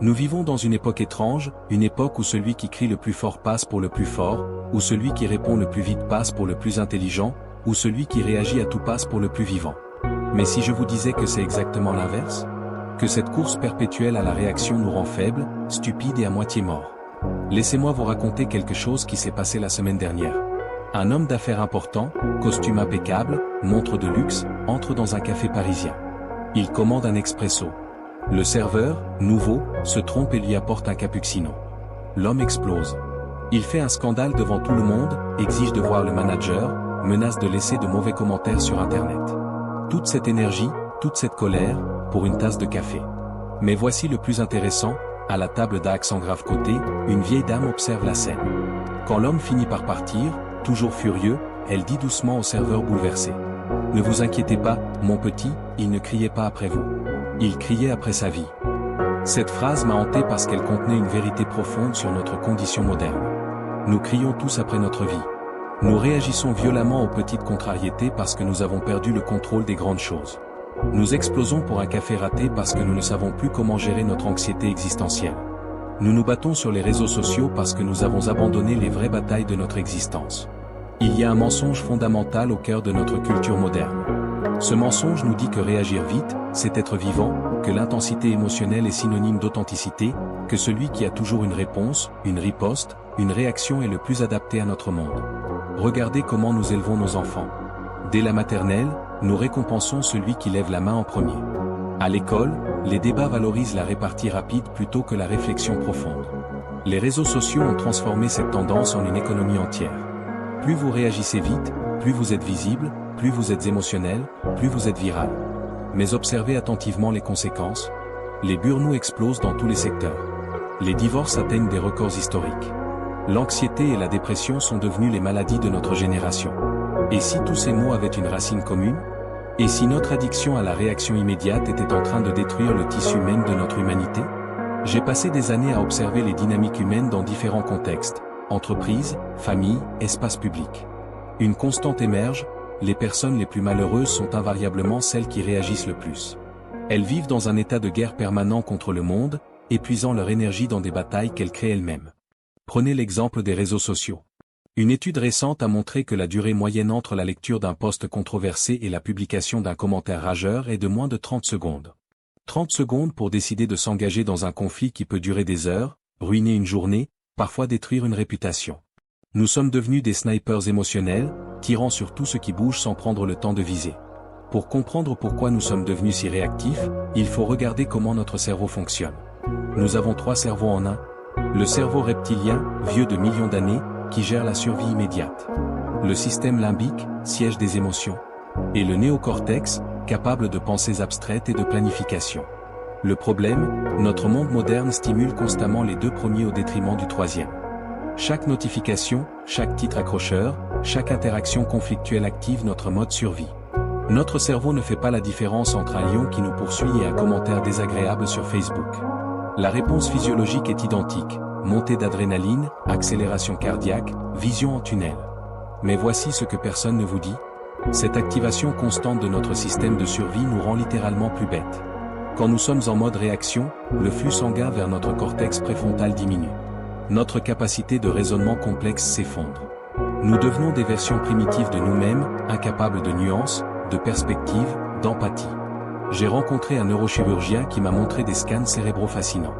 Nous vivons dans une époque étrange, une époque où celui qui crie le plus fort passe pour le plus fort, où celui qui répond le plus vite passe pour le plus intelligent, où celui qui réagit à tout passe pour le plus vivant. Mais si je vous disais que c'est exactement l'inverse? Que cette course perpétuelle à la réaction nous rend faibles, stupides et à moitié morts. Laissez-moi vous raconter quelque chose qui s'est passé la semaine dernière. Un homme d'affaires important, costume impeccable, montre de luxe, entre dans un café parisien. Il commande un expresso. Le serveur, nouveau, se trompe et lui apporte un cappuccino. L'homme explose. Il fait un scandale devant tout le monde, exige de voir le manager, menace de laisser de mauvais commentaires sur Internet. Toute cette énergie, toute cette colère, pour une tasse de café. Mais voici le plus intéressant, à la table d'accent grave côté, une vieille dame observe la scène. Quand l'homme finit par partir, toujours furieux, elle dit doucement au serveur bouleversé. « Ne vous inquiétez pas, mon petit, il ne criait pas après vous. Il criait après sa vie. » Cette phrase m'a hanté parce qu'elle contenait une vérité profonde sur notre condition moderne. Nous crions tous après notre vie. Nous réagissons violemment aux petites contrariétés parce que nous avons perdu le contrôle des grandes choses. Nous explosons pour un café raté parce que nous ne savons plus comment gérer notre anxiété existentielle. Nous nous battons sur les réseaux sociaux parce que nous avons abandonné les vraies batailles de notre existence. Il y a un mensonge fondamental au cœur de notre culture moderne. Ce mensonge nous dit que réagir vite, c'est être vivant, que l'intensité émotionnelle est synonyme d'authenticité, que celui qui a toujours une réponse, une riposte, une réaction est le plus adapté à notre monde. Regardez comment nous élevons nos enfants. Dès la maternelle, nous récompensons celui qui lève la main en premier. À l'école, les débats valorisent la répartie rapide plutôt que la réflexion profonde. Les réseaux sociaux ont transformé cette tendance en une économie entière. Plus vous réagissez vite, plus vous êtes visible, plus vous êtes émotionnel, plus vous êtes viral. Mais observez attentivement les conséquences. Les burn-out explosent dans tous les secteurs. Les divorces atteignent des records historiques. L'anxiété et la dépression sont devenues les maladies de notre génération. Et si tous ces mots avaient une racine commune? Et si notre addiction à la réaction immédiate était en train de détruire le tissu même de notre humanité? J'ai passé des années à observer les dynamiques humaines dans différents contextes, entreprises, familles, espaces publics. Une constante émerge, les personnes les plus malheureuses sont invariablement celles qui réagissent le plus. Elles vivent dans un état de guerre permanent contre le monde, épuisant leur énergie dans des batailles qu'elles créent elles-mêmes. Prenez l'exemple des réseaux sociaux. Une étude récente a montré que la durée moyenne entre la lecture d'un post controversé et la publication d'un commentaire rageur est de moins de 30 secondes. 30 secondes pour décider de s'engager dans un conflit qui peut durer des heures, ruiner une journée, parfois détruire une réputation. Nous sommes devenus des snipers émotionnels, tirant sur tout ce qui bouge sans prendre le temps de viser. Pour comprendre pourquoi nous sommes devenus si réactifs, il faut regarder comment notre cerveau fonctionne. Nous avons 3 cerveaux en un. Le cerveau reptilien, vieux de millions d'années, qui gère la survie immédiate. Le système limbique, siège des émotions. Et le néocortex, capable de pensées abstraites et de planification. Le problème, notre monde moderne stimule constamment les 2 premiers au détriment du 3e. Chaque notification, chaque titre accrocheur, chaque interaction conflictuelle active notre mode survie. Notre cerveau ne fait pas la différence entre un lion qui nous poursuit et un commentaire désagréable sur Facebook. La réponse physiologique est identique, montée d'adrénaline, accélération cardiaque, vision en tunnel. Mais voici ce que personne ne vous dit. Cette activation constante de notre système de survie nous rend littéralement plus bêtes. Quand nous sommes en mode réaction, le flux sanguin vers notre cortex préfrontal diminue. Notre capacité de raisonnement complexe s'effondre. Nous devenons des versions primitives de nous-mêmes, incapables de nuances, de perspective, d'empathie. J'ai rencontré un neurochirurgien qui m'a montré des scans cérébraux fascinants.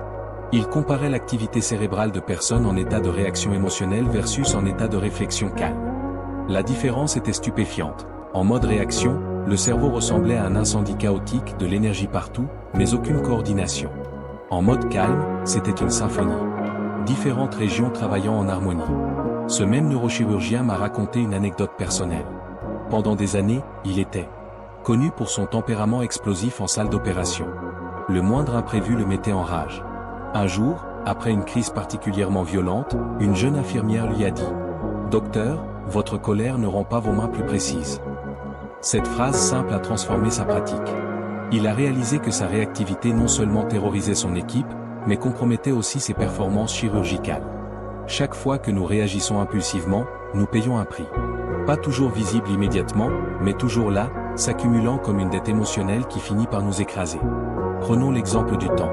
Il comparait l'activité cérébrale de personnes en état de réaction émotionnelle versus en état de réflexion calme. La différence était stupéfiante. En mode réaction, le cerveau ressemblait à un incendie chaotique, de l'énergie partout, mais aucune coordination. En mode calme, c'était une symphonie. Différentes régions travaillant en harmonie. Ce même neurochirurgien m'a raconté une anecdote personnelle. Pendant des années, il était connu pour son tempérament explosif en salle d'opération. Le moindre imprévu le mettait en rage. Un jour, après une crise particulièrement violente, une jeune infirmière lui a dit « Docteur, votre colère ne rend pas vos mains plus précises. » Cette phrase simple a transformé sa pratique. Il a réalisé que sa réactivité non seulement terrorisait son équipe, mais compromettait aussi ses performances chirurgicales. Chaque fois que nous réagissons impulsivement, nous payons un prix. Pas toujours visible immédiatement, mais toujours là, s'accumulant comme une dette émotionnelle qui finit par nous écraser. Prenons l'exemple du temps.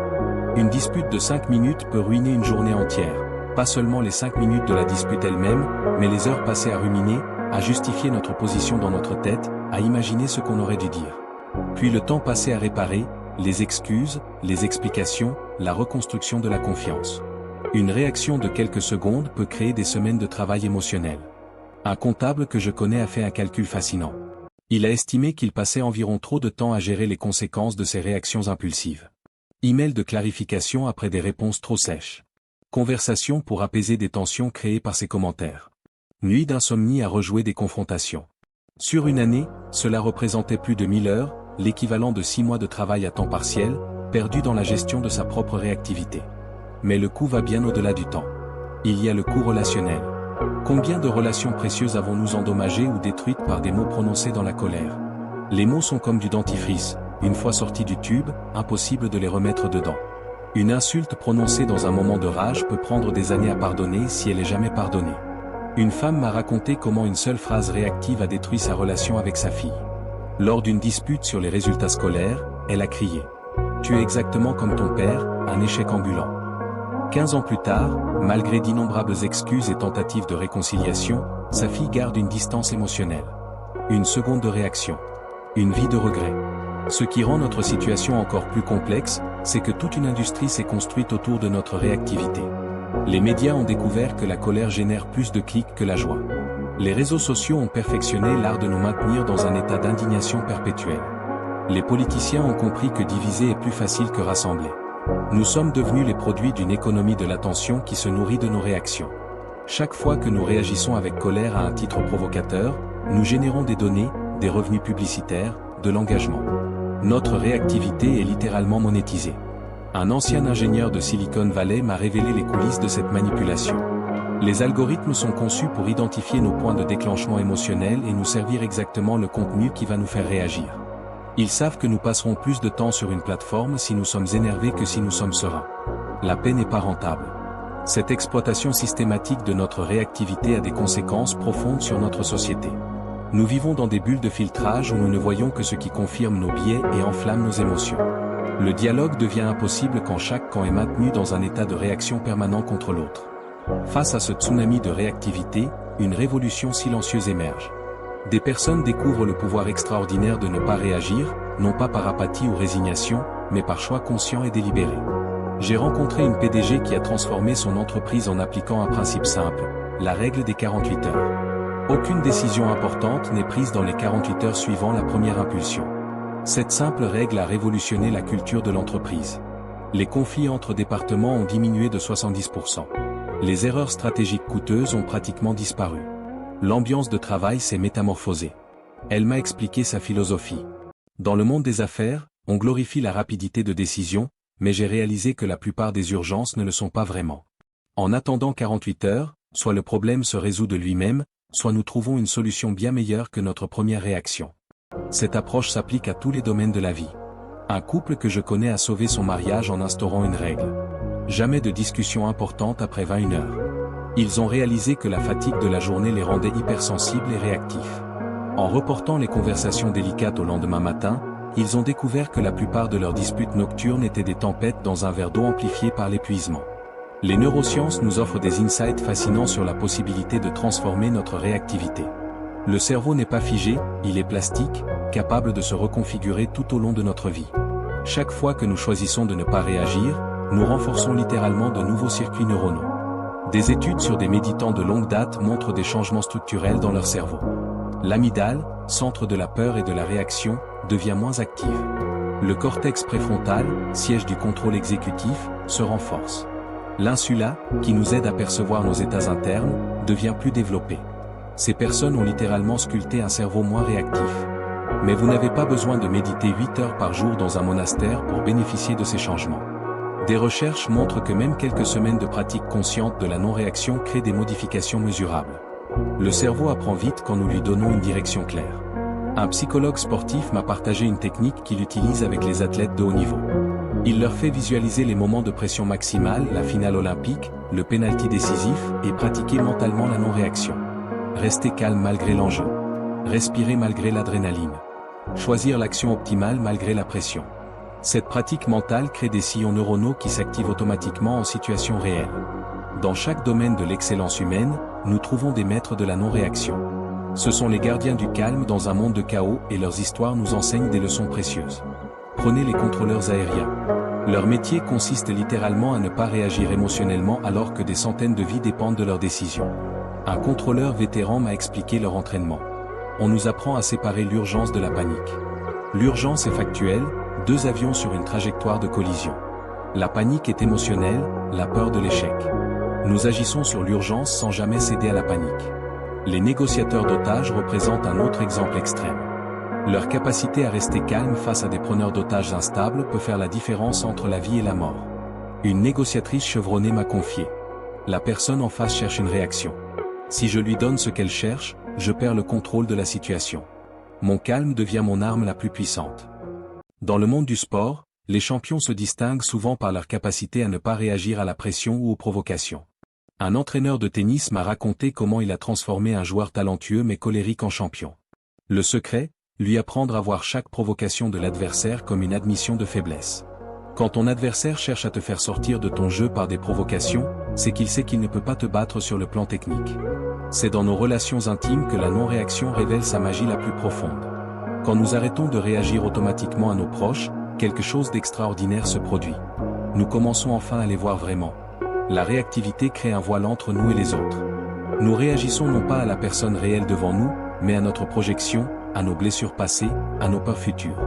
Une dispute de 5 minutes peut ruiner une journée entière. Pas seulement les 5 minutes de la dispute elle-même, mais les heures passées à ruminer, à justifier notre position dans notre tête, à imaginer ce qu'on aurait dû dire. Puis le temps passé à réparer, les excuses, les explications, la reconstruction de la confiance. Une réaction de quelques secondes peut créer des semaines de travail émotionnel. Un comptable que je connais a fait un calcul fascinant. Il a estimé qu'il passait environ trop de temps à gérer les conséquences de ses réactions impulsives. Email de clarification après des réponses trop sèches. Conversation pour apaiser des tensions créées par ses commentaires. Nuit d'insomnie à rejouer des confrontations. Sur une année, cela représentait plus de 1000 heures, l'équivalent de 6 mois de travail à temps partiel, perdu dans la gestion de sa propre réactivité. Mais le coût va bien au-delà du temps. Il y a le coût relationnel. Combien de relations précieuses avons-nous endommagées ou détruites par des mots prononcés dans la colère? Les mots sont comme du dentifrice, une fois sortis du tube, impossible de les remettre dedans. Une insulte prononcée dans un moment de rage peut prendre des années à pardonner si elle est jamais pardonnée. Une femme m'a raconté comment une seule phrase réactive a détruit sa relation avec sa fille. Lors d'une dispute sur les résultats scolaires, elle a crié « Tu es exactement comme ton père, un échec ambulant ». 15 ans plus tard, malgré d'innombrables excuses et tentatives de réconciliation, sa fille garde une distance émotionnelle. Une seconde de réaction. Une vie de regret. Ce qui rend notre situation encore plus complexe, c'est que toute une industrie s'est construite autour de notre réactivité. Les médias ont découvert que la colère génère plus de clics que la joie. Les réseaux sociaux ont perfectionné l'art de nous maintenir dans un état d'indignation perpétuelle. Les politiciens ont compris que diviser est plus facile que rassembler. Nous sommes devenus les produits d'une économie de l'attention qui se nourrit de nos réactions. Chaque fois que nous réagissons avec colère à un titre provocateur, nous générons des données, des revenus publicitaires, de l'engagement. Notre réactivité est littéralement monétisée. Un ancien ingénieur de Silicon Valley m'a révélé les coulisses de cette manipulation. Les algorithmes sont conçus pour identifier nos points de déclenchement émotionnel et nous servir exactement le contenu qui va nous faire réagir. Ils savent que nous passerons plus de temps sur une plateforme si nous sommes énervés que si nous sommes sereins. La paix n'est pas rentable. Cette exploitation systématique de notre réactivité a des conséquences profondes sur notre société. Nous vivons dans des bulles de filtrage où nous ne voyons que ce qui confirme nos biais et enflamme nos émotions. Le dialogue devient impossible quand chaque camp est maintenu dans un état de réaction permanent contre l'autre. Face à ce tsunami de réactivité, une révolution silencieuse émerge. Des personnes découvrent le pouvoir extraordinaire de ne pas réagir, non pas par apathie ou résignation, mais par choix conscient et délibéré. J'ai rencontré une PDG qui a transformé son entreprise en appliquant un principe simple, la règle des 48 heures. Aucune décision importante n'est prise dans les 48 heures suivant la première impulsion. Cette simple règle a révolutionné la culture de l'entreprise. Les conflits entre départements ont diminué de 70%. Les erreurs stratégiques coûteuses ont pratiquement disparu. L'ambiance de travail s'est métamorphosée. Elle m'a expliqué sa philosophie. Dans le monde des affaires, on glorifie la rapidité de décision, mais j'ai réalisé que la plupart des urgences ne le sont pas vraiment. En attendant 48 heures, soit le problème se résout de lui-même, soit nous trouvons une solution bien meilleure que notre première réaction. Cette approche s'applique à tous les domaines de la vie. Un couple que je connais a sauvé son mariage en instaurant une règle. Jamais de discussion importante après 21 heures. Ils ont réalisé que la fatigue de la journée les rendait hypersensibles et réactifs. En reportant les conversations délicates au lendemain matin, ils ont découvert que la plupart de leurs disputes nocturnes étaient des tempêtes dans un verre d'eau amplifié par l'épuisement. Les neurosciences nous offrent des insights fascinants sur la possibilité de transformer notre réactivité. Le cerveau n'est pas figé, il est plastique, capable de se reconfigurer tout au long de notre vie. Chaque fois que nous choisissons de ne pas réagir, nous renforçons littéralement de nouveaux circuits neuronaux. Des études sur des méditants de longue date montrent des changements structurels dans leur cerveau. L'amygdale, centre de la peur et de la réaction, devient moins active. Le cortex préfrontal, siège du contrôle exécutif, se renforce. L'insula, qui nous aide à percevoir nos états internes, devient plus développé. Ces personnes ont littéralement sculpté un cerveau moins réactif. Mais vous n'avez pas besoin de méditer 8 heures par jour dans un monastère pour bénéficier de ces changements. Des recherches montrent que même quelques semaines de pratique consciente de la non-réaction créent des modifications mesurables. Le cerveau apprend vite quand nous lui donnons une direction claire. Un psychologue sportif m'a partagé une technique qu'il utilise avec les athlètes de haut niveau. Il leur fait visualiser les moments de pression maximale, la finale olympique, le pénalty décisif et pratiquer mentalement la non-réaction. Rester calme malgré l'enjeu. Respirer malgré l'adrénaline. Choisir l'action optimale malgré la pression. Cette pratique mentale crée des sillons neuronaux qui s'activent automatiquement en situation réelle. Dans chaque domaine de l'excellence humaine, nous trouvons des maîtres de la non-réaction. Ce sont les gardiens du calme dans un monde de chaos et leurs histoires nous enseignent des leçons précieuses. Prenez les contrôleurs aériens. Leur métier consiste littéralement à ne pas réagir émotionnellement alors que des centaines de vies dépendent de leurs décisions. Un contrôleur vétéran m'a expliqué leur entraînement. On nous apprend à séparer l'urgence de la panique. L'urgence est factuelle, 2 avions sur une trajectoire de collision. La panique est émotionnelle, la peur de l'échec. Nous agissons sur l'urgence sans jamais céder à la panique. Les négociateurs d'otages représentent un autre exemple extrême. Leur capacité à rester calme face à des preneurs d'otages instables peut faire la différence entre la vie et la mort. Une négociatrice chevronnée m'a confié. La personne en face cherche une réaction. Si je lui donne ce qu'elle cherche, je perds le contrôle de la situation. Mon calme devient mon arme la plus puissante. Dans le monde du sport, les champions se distinguent souvent par leur capacité à ne pas réagir à la pression ou aux provocations. Un entraîneur de tennis m'a raconté comment il a transformé un joueur talentueux mais colérique en champion. Le secret, lui apprendre à voir chaque provocation de l'adversaire comme une admission de faiblesse. Quand ton adversaire cherche à te faire sortir de ton jeu par des provocations, c'est qu'il sait qu'il ne peut pas te battre sur le plan technique. C'est dans nos relations intimes que la non-réaction révèle sa magie la plus profonde. Quand nous arrêtons de réagir automatiquement à nos proches, quelque chose d'extraordinaire se produit. Nous commençons enfin à les voir vraiment. La réactivité crée un voile entre nous et les autres. Nous réagissons non pas à la personne réelle devant nous, mais à notre projection, à nos blessures passées, à nos peurs futures.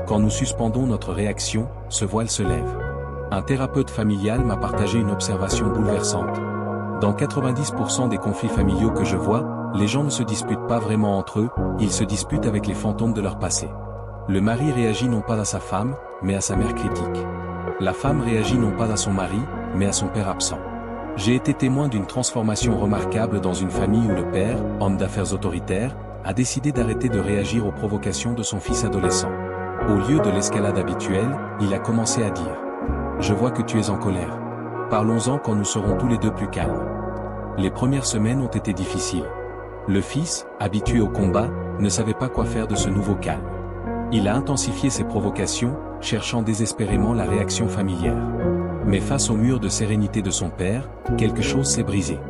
Quand nous suspendons notre réaction, ce voile se lève. Un thérapeute familial m'a partagé une observation bouleversante. Dans 90% des conflits familiaux que je vois, les gens ne se disputent pas vraiment entre eux, ils se disputent avec les fantômes de leur passé. Le mari réagit non pas à sa femme, mais à sa mère critique. La femme réagit non pas à son mari, mais à son père absent. J'ai été témoin d'une transformation remarquable dans une famille où le père, homme d'affaires autoritaire, a décidé d'arrêter de réagir aux provocations de son fils adolescent. Au lieu de l'escalade habituelle, il a commencé à dire « Je vois que tu es en colère. Parlons-en quand nous serons tous les deux plus calmes. » Les premières semaines ont été difficiles. Le fils, habitué au combat, ne savait pas quoi faire de ce nouveau calme. Il a intensifié ses provocations, cherchant désespérément la réaction familière. Mais face au mur de sérénité de son père, quelque chose s'est brisé.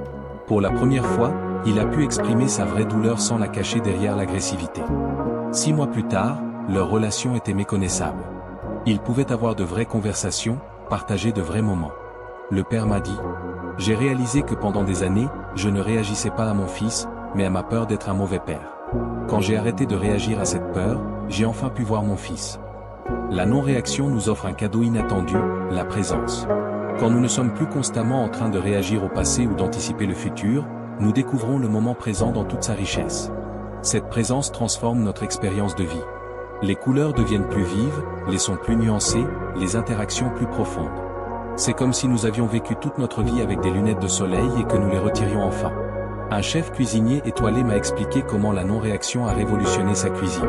Pour la première fois, il a pu exprimer sa vraie douleur sans la cacher derrière l'agressivité. 6 mois plus tard, leur relation était méconnaissable. Ils pouvaient avoir de vraies conversations, partager de vrais moments. Le père m'a dit « J'ai réalisé que pendant des années, je ne réagissais pas à mon fils, mais à ma peur d'être un mauvais père. Quand j'ai arrêté de réagir à cette peur, j'ai enfin pu voir mon fils. » La non-réaction nous offre un cadeau inattendu, la présence. Quand nous ne sommes plus constamment en train de réagir au passé ou d'anticiper le futur, nous découvrons le moment présent dans toute sa richesse. Cette présence transforme notre expérience de vie. Les couleurs deviennent plus vives, les sons plus nuancés, les interactions plus profondes. C'est comme si nous avions vécu toute notre vie avec des lunettes de soleil et que nous les retirions enfin. Un chef cuisinier étoilé m'a expliqué comment la non-réaction a révolutionné sa cuisine.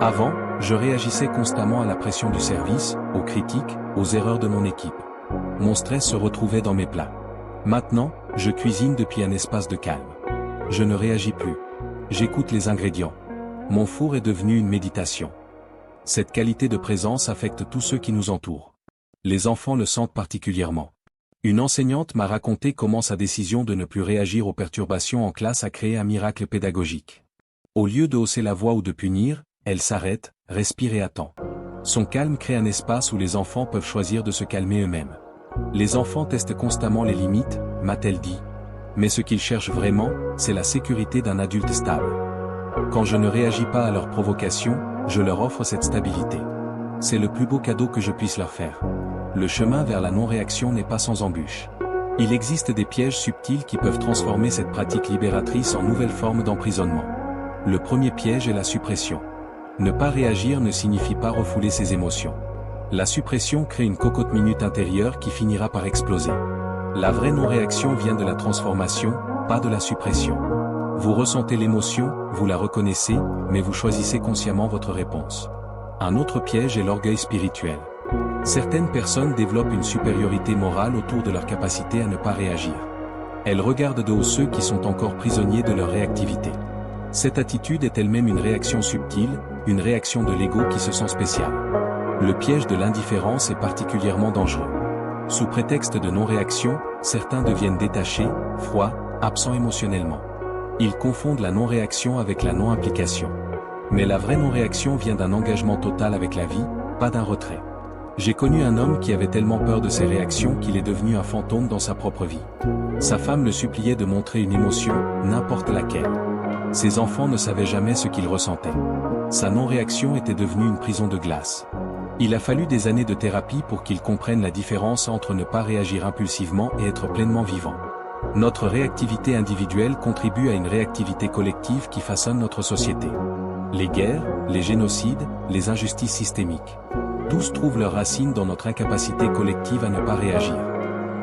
Avant, je réagissais constamment à la pression du service, aux critiques, aux erreurs de mon équipe. Mon stress se retrouvait dans mes plats. Maintenant, je cuisine depuis un espace de calme. Je ne réagis plus. J'écoute les ingrédients. Mon four est devenu une méditation. Cette qualité de présence affecte tous ceux qui nous entourent. Les enfants le sentent particulièrement. Une enseignante m'a raconté comment sa décision de ne plus réagir aux perturbations en classe a créé un miracle pédagogique. Au lieu de hausser la voix ou de punir, elle s'arrête, respire et attend. Son calme crée un espace où les enfants peuvent choisir de se calmer eux-mêmes. Les enfants testent constamment les limites, m'a-t-elle dit. Mais ce qu'ils cherchent vraiment, c'est la sécurité d'un adulte stable. Quand je ne réagis pas à leurs provocations, je leur offre cette stabilité. C'est le plus beau cadeau que je puisse leur faire. Le chemin vers la non-réaction n'est pas sans embûches. Il existe des pièges subtils qui peuvent transformer cette pratique libératrice en nouvelle forme d'emprisonnement. Le premier piège est la suppression. Ne pas réagir ne signifie pas refouler ses émotions. La suppression crée une cocotte-minute intérieure qui finira par exploser. La vraie non-réaction vient de la transformation, pas de la suppression. Vous ressentez l'émotion, vous la reconnaissez, mais vous choisissez consciemment votre réponse. Un autre piège est l'orgueil spirituel. Certaines personnes développent une supériorité morale autour de leur capacité à ne pas réagir. Elles regardent de haut ceux qui sont encore prisonniers de leur réactivité. Cette attitude est elle-même une réaction subtile, une réaction de l'ego qui se sent spécial. Le piège de l'indifférence est particulièrement dangereux. Sous prétexte de non-réaction, certains deviennent détachés, froids, absents émotionnellement. Ils confondent la non-réaction avec la non-implication. Mais la vraie non-réaction vient d'un engagement total avec la vie, pas d'un retrait. J'ai connu un homme qui avait tellement peur de ses réactions qu'il est devenu un fantôme dans sa propre vie. Sa femme le suppliait de montrer une émotion, n'importe laquelle. Ses enfants ne savaient jamais ce qu'il ressentait. Sa non-réaction était devenue une prison de glace. Il a fallu des années de thérapie pour qu'il comprenne la différence entre ne pas réagir impulsivement et être pleinement vivant. Notre réactivité individuelle contribue à une réactivité collective qui façonne notre société. Les guerres, les génocides, les injustices systémiques. Tous trouvent leurs racines dans notre incapacité collective à ne pas réagir.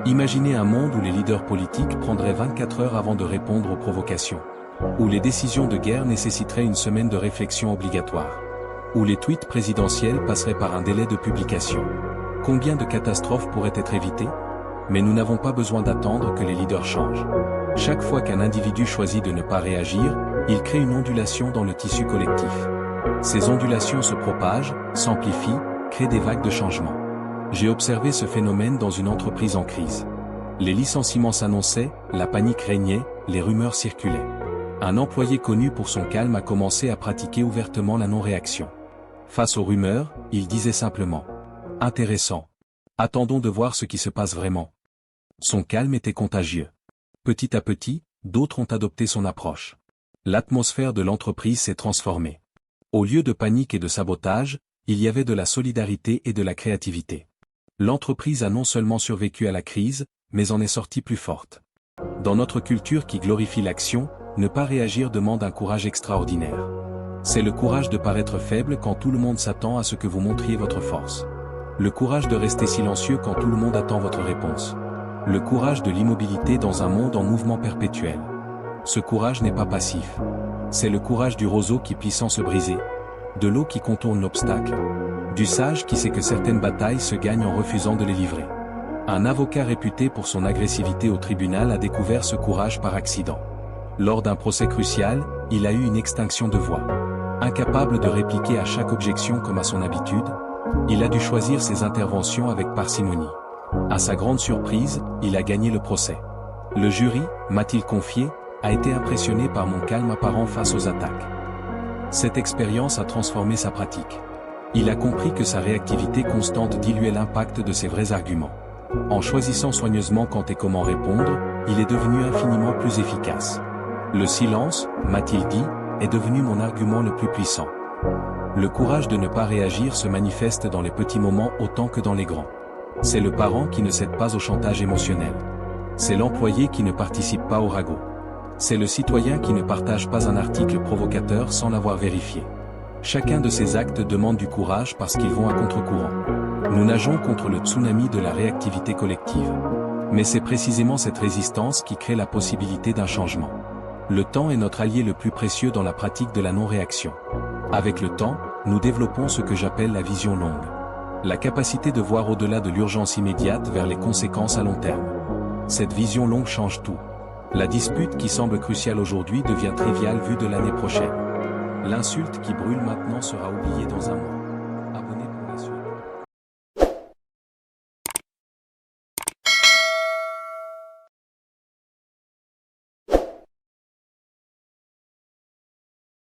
Imaginez un monde où les leaders politiques prendraient 24 heures avant de répondre aux provocations. Où les décisions de guerre nécessiteraient une semaine de réflexion obligatoire. Où les tweets présidentiels passeraient par un délai de publication. Combien de catastrophes pourraient être évitées? Mais nous n'avons pas besoin d'attendre que les leaders changent. Chaque fois qu'un individu choisit de ne pas réagir, il crée une ondulation dans le tissu collectif. Ces ondulations se propagent, s'amplifient, créent des vagues de changement. J'ai observé ce phénomène dans une entreprise en crise. Les licenciements s'annonçaient, la panique régnait, les rumeurs circulaient. Un employé connu pour son calme a commencé à pratiquer ouvertement la non-réaction. Face aux rumeurs, il disait simplement « Intéressant. Attendons de voir ce qui se passe vraiment ». Son calme était contagieux. Petit à petit, d'autres ont adopté son approche. L'atmosphère de l'entreprise s'est transformée. Au lieu de panique et de sabotage, il y avait de la solidarité et de la créativité. L'entreprise a non seulement survécu à la crise, mais en est sortie plus forte. Dans notre culture qui glorifie l'action, ne pas réagir demande un courage extraordinaire. C'est le courage de paraître faible quand tout le monde s'attend à ce que vous montriez votre force. Le courage de rester silencieux quand tout le monde attend votre réponse. Le courage de l'immobilité dans un monde en mouvement perpétuel. Ce courage n'est pas passif. C'est le courage du roseau qui plie sans se briser, de l'eau qui contourne l'obstacle, du sage qui sait que certaines batailles se gagnent en refusant de les livrer. Un avocat réputé pour son agressivité au tribunal a découvert ce courage par accident. Lors d'un procès crucial, il a eu une extinction de voix. Incapable de répliquer à chaque objection comme à son habitude, il a dû choisir ses interventions avec parcimonie. À sa grande surprise, il a gagné le procès. Le jury, m'a-t-il confié, a été impressionné par mon calme apparent face aux attaques. Cette expérience a transformé sa pratique. Il a compris que sa réactivité constante diluait l'impact de ses vrais arguments. En choisissant soigneusement quand et comment répondre, il est devenu infiniment plus efficace. Le silence, m'a-t-il dit, est devenu mon argument le plus puissant. Le courage de ne pas réagir se manifeste dans les petits moments autant que dans les grands. C'est le parent qui ne cède pas au chantage émotionnel. C'est l'employé qui ne participe pas au ragot. C'est le citoyen qui ne partage pas un article provocateur sans l'avoir vérifié. Chacun de ces actes demande du courage parce qu'ils vont à contre-courant. Nous nageons contre le tsunami de la réactivité collective. Mais c'est précisément cette résistance qui crée la possibilité d'un changement. Le temps est notre allié le plus précieux dans la pratique de la non-réaction. Avec le temps, nous développons ce que j'appelle la vision longue. La capacité de voir au-delà de l'urgence immédiate vers les conséquences à long terme. Cette vision longue change tout. La dispute qui semble cruciale aujourd'hui devient triviale vue de l'année prochaine. L'insulte qui brûle maintenant sera oubliée dans un mois.